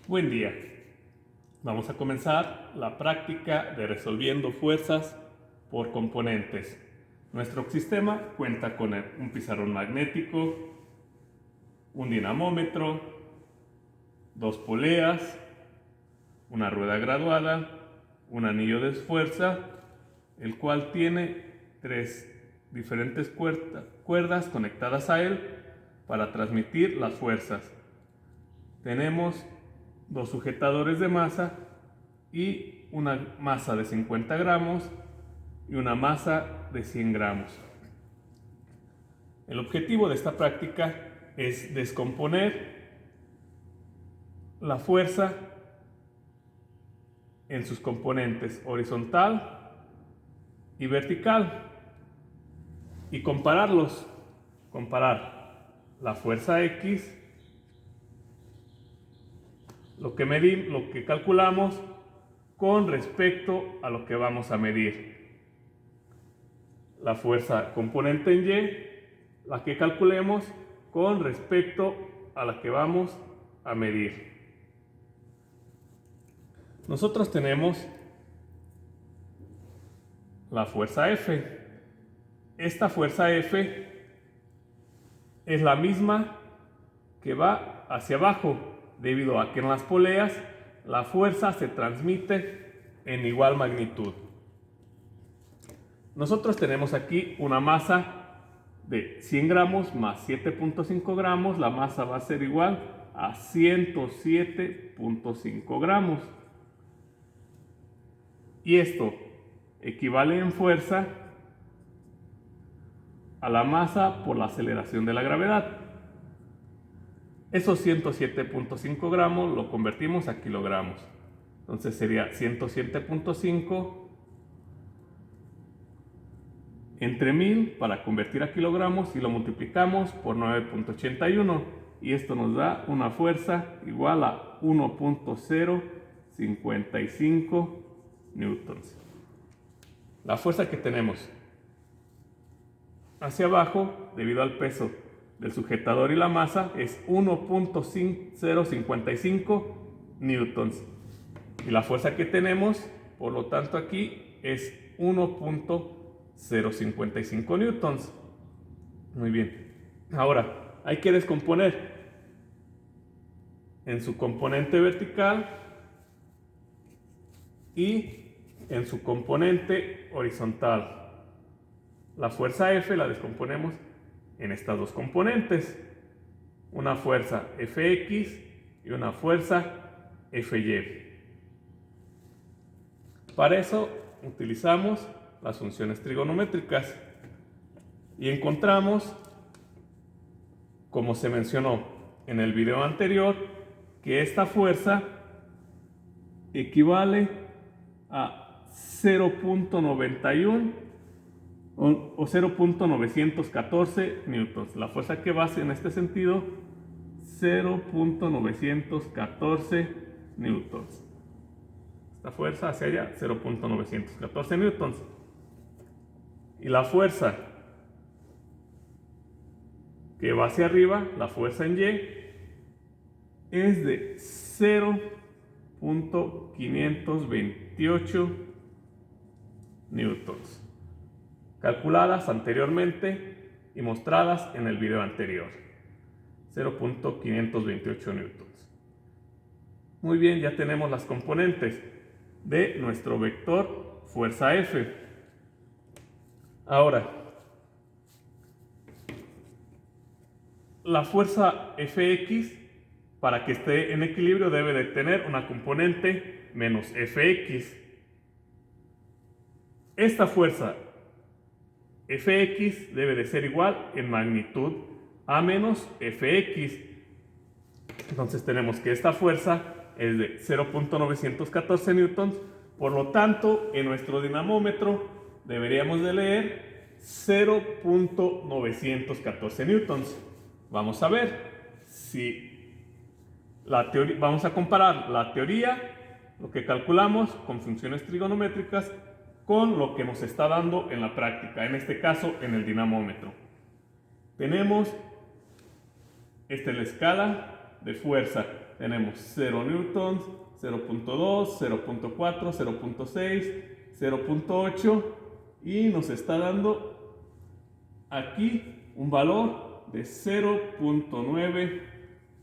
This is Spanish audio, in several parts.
Buen día. Vamos a comenzar la práctica de resolviendo fuerzas por componentes. Nuestro sistema cuenta con un pizarrón magnético, un dinamómetro, dos poleas, una rueda graduada, un anillo de fuerza, el cual tiene tres diferentes cuerdas conectadas a él para transmitir las fuerzas. Tenemos dos sujetadores de masa y una masa de 50 gramos y una masa de 100 gramos. El objetivo de esta práctica es descomponer la fuerza en sus componentes horizontal y vertical y comparar la fuerza X, lo que calculamos con respecto a lo que vamos a medir. La fuerza componente en Y, la que calculemos con respecto a la que vamos a medir. Nosotros tenemos la fuerza F. Esta fuerza F es la misma que va hacia abajo, debido a que en las poleas la fuerza se transmite en igual magnitud. Nosotros tenemos aquí una masa de 100 gramos más 7.5 gramos. La masa va a ser igual a 107.5 gramos. Y esto equivale en fuerza a la masa por la aceleración de la gravedad. Esos 107.5 gramos lo convertimos a kilogramos. Entonces sería 107.5 entre 1000 para convertir a kilogramos y lo multiplicamos por 9.81 y esto nos da una fuerza igual a 1.055 newtons. La fuerza que tenemos hacia abajo, debido al peso del sujetador y la masa, es 1.055 newtons. Y la fuerza que tenemos, por lo tanto, aquí es 1.055 newtons. Muy bien. Ahora, hay que descomponer en su componente vertical y en su componente horizontal. La fuerza F la descomponemos en estas dos componentes, una fuerza Fx y una fuerza Fy. Para eso utilizamos las funciones trigonométricas y encontramos, como se mencionó en el video anterior, que esta fuerza equivale a 0.91 o 0.914 newtons. La fuerza que va a ser en este sentido 0.914 newtons. Esta fuerza hacia allá 0.914 newtons. Y la fuerza que va hacia arriba, la fuerza en Y, es de 0.528 newtons, calculadas anteriormente y mostradas en el video anterior. 0.528 newtons. Muy bien, ya tenemos las componentes de nuestro vector fuerza F. Ahora, la fuerza Fx, para que esté en equilibrio, debe de tener una componente menos Fx. Esta fuerza Fx debe de ser igual en magnitud a menos Fx. Entonces tenemos que esta fuerza es de 0.914 newtons. Por lo tanto, en nuestro dinamómetro deberíamos de leer 0.914 newtons. Vamos a ver si vamos a comparar la teoría, lo que calculamos con funciones trigonométricas, con lo que nos está dando en la práctica, en este caso en el dinamómetro. Tenemos, esta es la escala de fuerza. Tenemos 0 newtons, 0.2, 0.4, 0.6, 0.8 y nos está dando aquí un valor de 0.9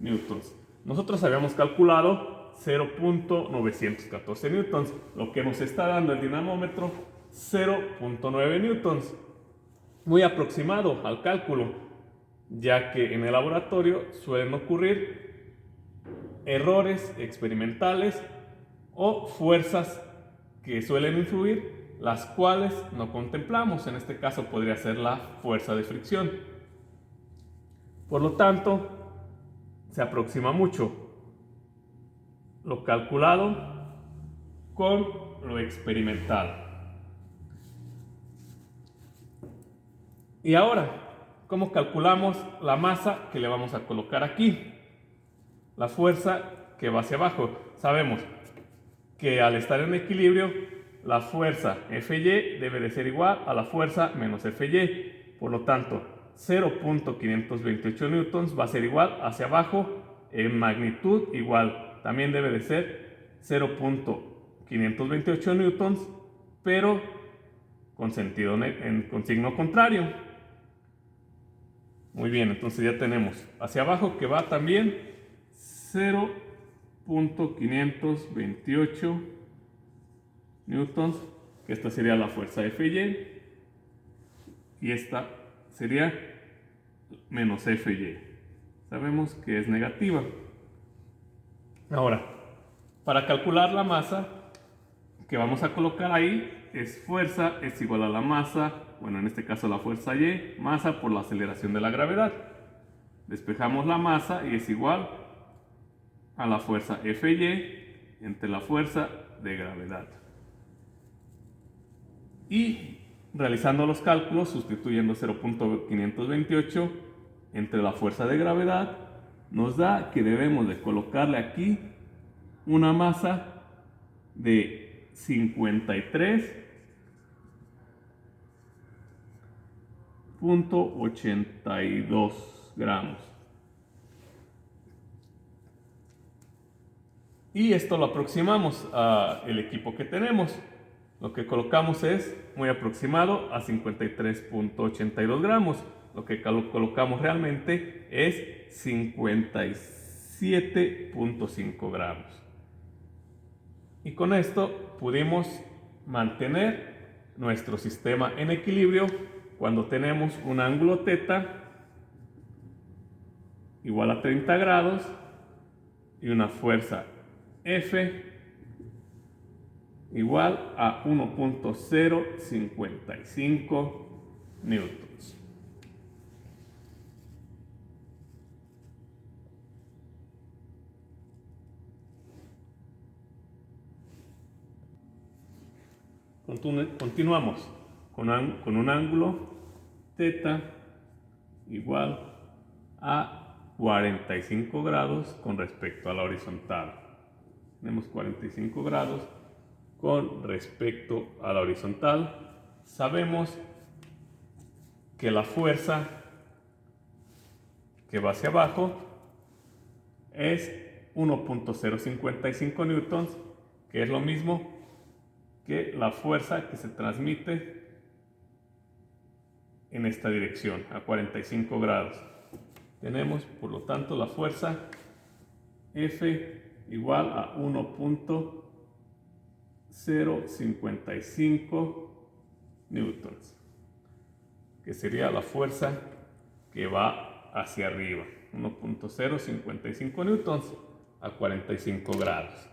newtons. Nosotros habíamos calculado 0.914 newtons, lo que nos está dando el dinamómetro 0.9 newtons. Muy aproximado al cálculo, ya que en el laboratorio suelen ocurrir errores experimentales o fuerzas que suelen influir, las cuales no contemplamos. En este caso podría ser la fuerza de fricción. Por lo tanto, se aproxima mucho lo calculado con lo experimental. Y ahora, ¿cómo calculamos la masa que le vamos a colocar aquí? La fuerza que va hacia abajo. Sabemos que al estar en equilibrio, la fuerza Fy debe de ser igual a la fuerza menos Fy. Por lo tanto, 0.528 newtons va a ser igual hacia abajo en magnitud igual. También debe de ser 0.528 newtons, pero con signo contrario. Muy bien, entonces ya tenemos hacia abajo que va también 0.528 newtons, que esta sería la fuerza Fy, y esta sería menos Fy. Sabemos que es negativa. Ahora, para calcular la masa que vamos a colocar ahí, es fuerza es igual a la masa, bueno, en este caso la fuerza Y, masa por la aceleración de la gravedad. Despejamos la masa y es igual a la fuerza Fy entre la fuerza de gravedad. Y realizando los cálculos, sustituyendo 0.528 entre la fuerza de gravedad, nos da que debemos de colocarle aquí una masa de 53.82 gramos. Y esto lo aproximamos al equipo que tenemos. Lo que colocamos es muy aproximado a 53.82 gramos. Lo que colocamos realmente es 57.5 gramos. Y con esto pudimos mantener nuestro sistema en equilibrio cuando tenemos un ángulo θ igual a 30 grados y una fuerza F igual a 1.055 newtons. Continuamos con un ángulo θ igual a 45 grados con respecto a la horizontal. Tenemos 45 grados con respecto a la horizontal. Sabemos que la fuerza que va hacia abajo es 1.055 newtons, que es lo mismo que la fuerza que se transmite en esta dirección, a 45 grados. Tenemos, por lo tanto, la fuerza F igual a 1.055 newtons, que sería la fuerza que va hacia arriba, 1.055 newtons a 45 grados.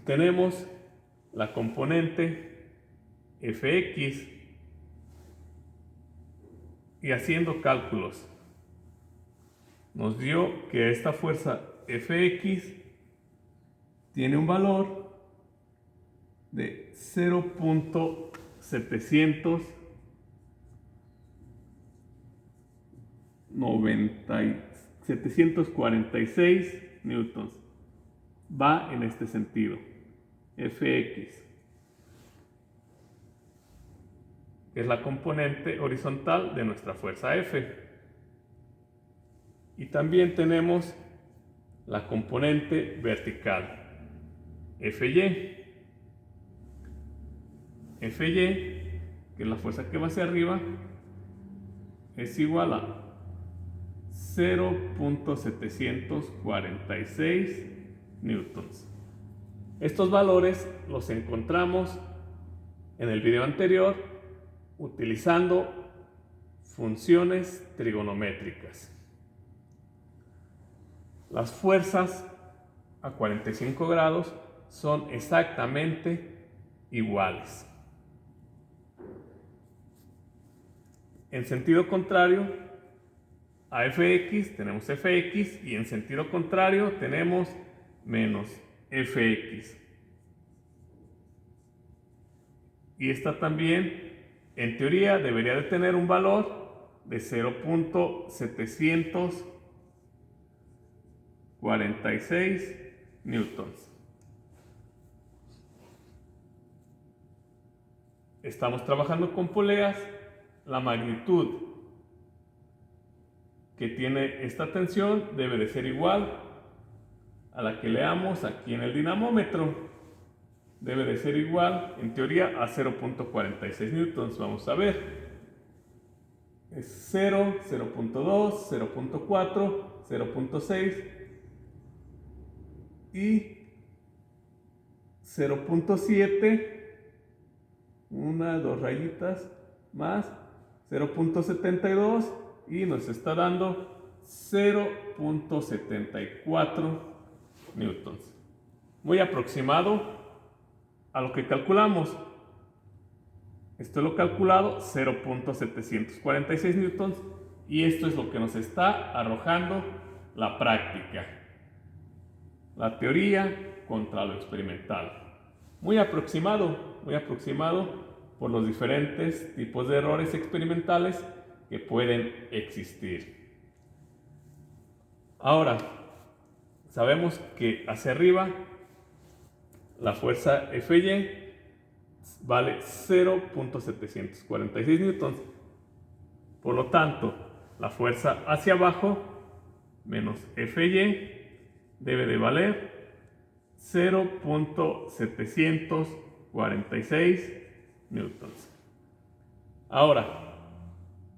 Tenemos la componente Fx y haciendo cálculos nos dio que esta fuerza Fx tiene un valor de 746 newtons. Va en este sentido. Fx es la componente horizontal de nuestra fuerza F. Y también tenemos la componente vertical, Fy. Fy, que es la fuerza que va hacia arriba, es igual a 0.746 newtons. Estos valores los encontramos en el video anterior utilizando funciones trigonométricas. Las fuerzas a 45 grados son exactamente iguales. En sentido contrario, a Fx tenemos Fx y en sentido contrario tenemos menos Fx. Y esta también, en teoría, debería de tener un valor de 0.746 newtons. Estamos trabajando con poleas. La magnitud que tiene esta tensión debe de ser igual a la que leamos aquí en el dinamómetro. Debe de ser igual, en teoría, a 0.46 newtons. Vamos a ver. Es 0, 0.2, 0.4, 0.6 y 0.7. Una, dos rayitas más 0.72 y nos está dando 0.74 newtons. Muy aproximado a lo que calculamos. Esto lo he calculado 0.746 newtons y esto es lo que nos está arrojando la práctica. La teoría contra lo experimental. Muy aproximado por los diferentes tipos de errores experimentales que pueden existir. Ahora, sabemos que hacia arriba la fuerza Fy vale 0.746 newtons. Por lo tanto, la fuerza hacia abajo menos Fy debe de valer 0.746 newtons. Ahora,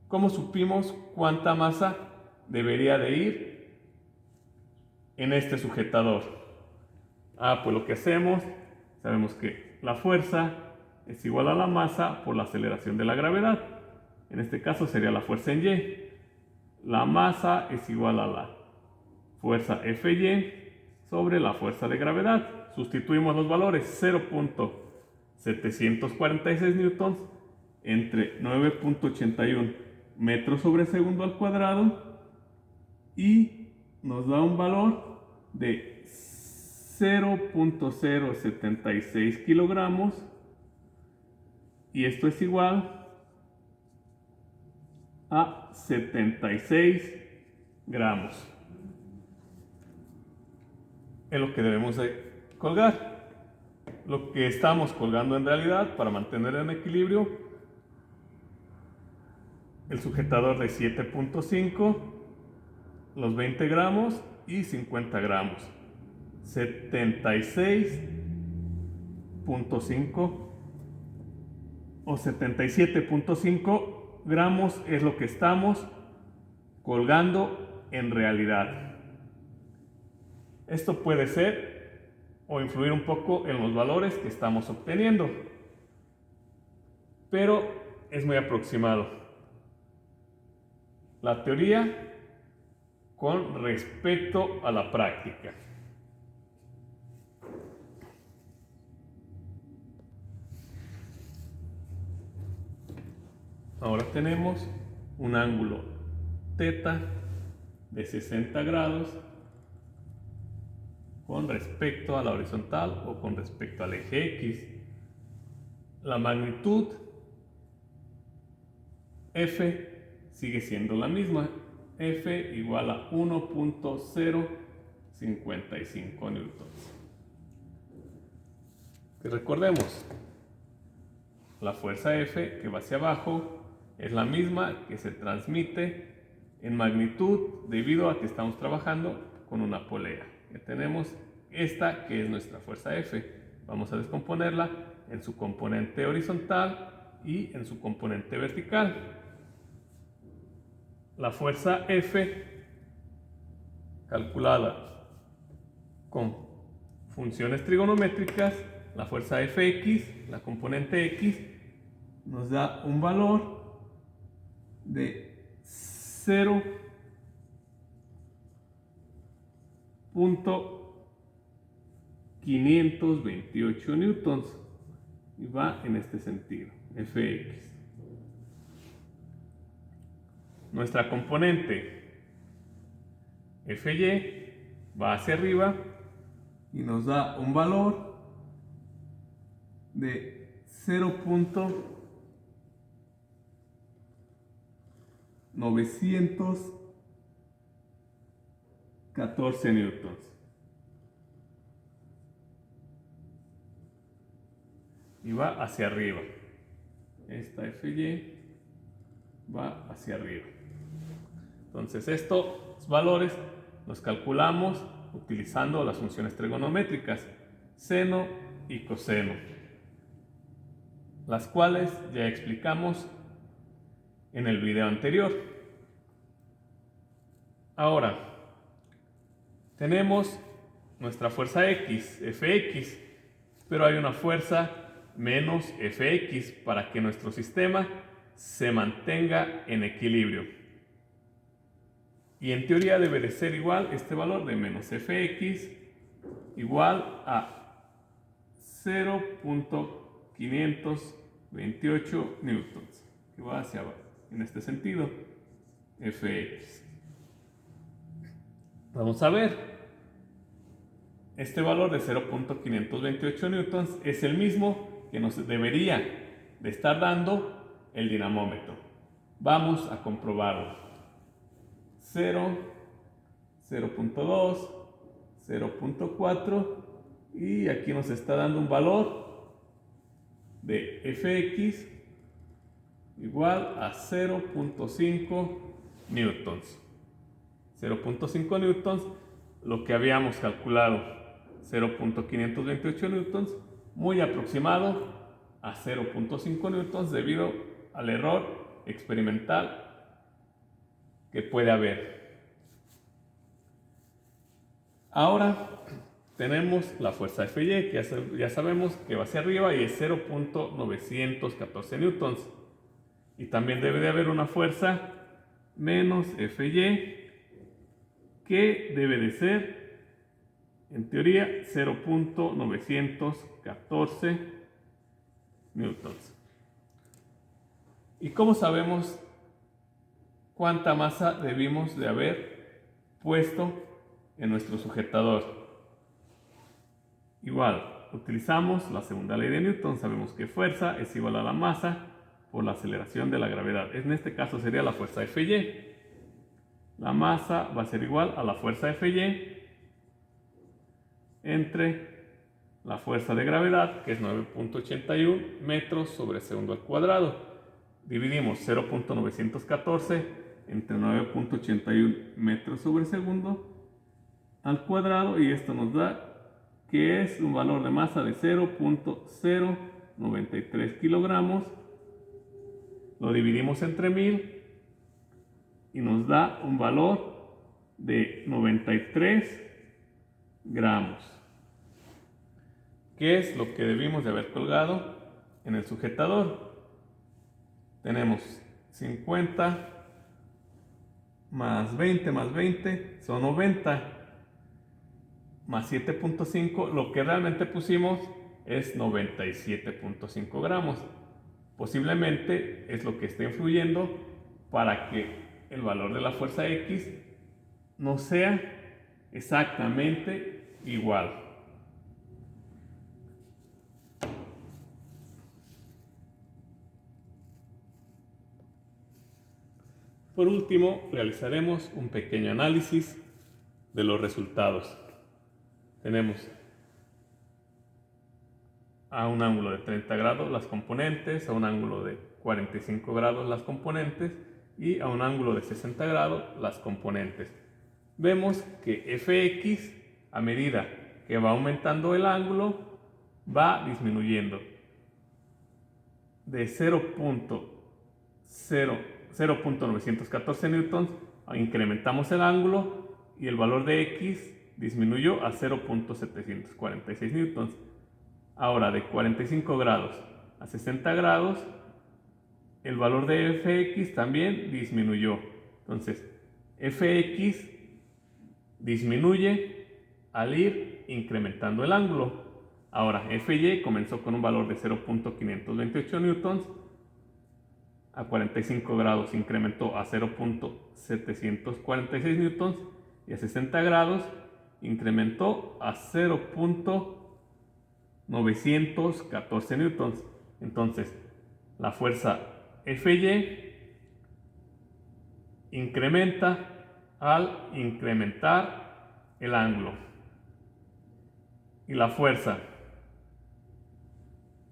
¿cómo supimos cuánta masa debería de ir en este sujetador? Pues lo que hacemos, sabemos que la fuerza es igual a la masa por la aceleración de la gravedad. En este caso sería la fuerza en Y. La masa es igual a la fuerza Fy sobre la fuerza de gravedad. Sustituimos los valores 0.746 newtons entre 9.81 metros sobre segundo al cuadrado y nos da un valor de 0.076 kilogramos y esto es igual a 76 gramos. Es lo que debemos de colgar. Lo que estamos colgando en realidad para mantener en equilibrio el sujetador de 7.5, los 20 gramos y 50 gramos. 76.5 o 77.5 gramos es lo que estamos colgando en realidad. Esto puede ser o influir un poco en los valores que estamos obteniendo, pero es muy aproximado. La teoría con respecto a la práctica. Ahora tenemos un ángulo θ de 60 grados con respecto a la horizontal o con respecto al eje X. La magnitud F sigue siendo la misma. F igual a 1.055 newtons. Y recordemos, la fuerza F que va hacia abajo es la misma que se transmite en magnitud debido a que estamos trabajando con una polea. Ya tenemos esta que es nuestra fuerza F. Vamos a descomponerla en su componente horizontal y en su componente vertical. La fuerza F, calculada con funciones trigonométricas, la fuerza Fx, la componente x, nos da un valor de 0.528 newtons y va en este sentido, Fx. Nuestra componente Fy va hacia arriba y nos da un valor de 0.914 newtons. Y va hacia arriba. Esta Fy va hacia arriba. Entonces estos valores los calculamos utilizando las funciones trigonométricas seno y coseno, las cuales ya explicamos en el video anterior. Ahora tenemos nuestra fuerza X, Fx, pero hay una fuerza menos Fx para que nuestro sistema se mantenga en equilibrio. Y en teoría debe de ser igual este valor de menos Fx igual a 0.528 newtons, que va hacia abajo, en este sentido, Fx. Vamos a ver, este valor de 0.528 newtons es el mismo que nos debería de estar dando el dinamómetro. Vamos a comprobarlo. 0, 0.2, 0.4 y aquí nos está dando un valor de Fx igual a 0.5 newtons. 0.5 newtons, lo que habíamos calculado, 0.528 newtons, muy aproximado a 0.5 newtons debido al error experimental que puede haber. Ahora tenemos la fuerza Fy, que ya sabemos que va hacia arriba y es 0.914 newtons. Y también debe de haber una fuerza menos Fy, que debe de ser, en teoría, 0.914 newtons. ¿Y cómo sabemos cuánta masa debimos de haber puesto en nuestro sujetador? Igual, utilizamos la segunda ley de Newton. Sabemos que fuerza es igual a la masa por la aceleración de la gravedad. En este caso sería la fuerza Fy. La masa va a ser igual a la fuerza Fy entre la fuerza de gravedad, que es 9.81 metros sobre segundo al cuadrado. Dividimos 0.914 entre 9.81 metros sobre segundo al cuadrado y esto nos da que es un valor de masa de 0.093 kilogramos. Lo dividimos entre 1000 y nos da un valor de 93 gramos, que es lo que debimos de haber colgado en el sujetador. Tenemos 50 más 20 son 90, más 7.5, lo que realmente pusimos es 97.5 gramos. Posiblemente es lo que está influyendo para que el valor de la fuerza X no sea exactamente igual. Por último, realizaremos un pequeño análisis de los resultados. Tenemos a un ángulo de 30 grados las componentes, a un ángulo de 45 grados las componentes y a un ángulo de 60 grados las componentes. Vemos que fx, a medida que va aumentando el ángulo, va disminuyendo de 0.914 newtons, incrementamos el ángulo y el valor de x disminuyó a 0.746 newtons. Ahora, de 45 grados a 60 grados, el valor de fx también disminuyó. Entonces, fx disminuye al ir incrementando el ángulo. Ahora, fy comenzó con un valor de 0.528 newtons, a 45 grados incrementó a 0.746 newtons y a 60 grados incrementó a 0.914 newtons. Entonces, la fuerza Fy incrementa al incrementar el ángulo. Y la fuerza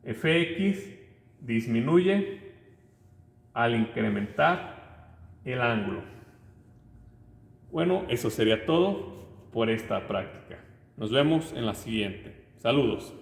Fx disminuye al incrementar el ángulo. Bueno, eso sería todo por esta práctica. Nos vemos en la siguiente. Saludos.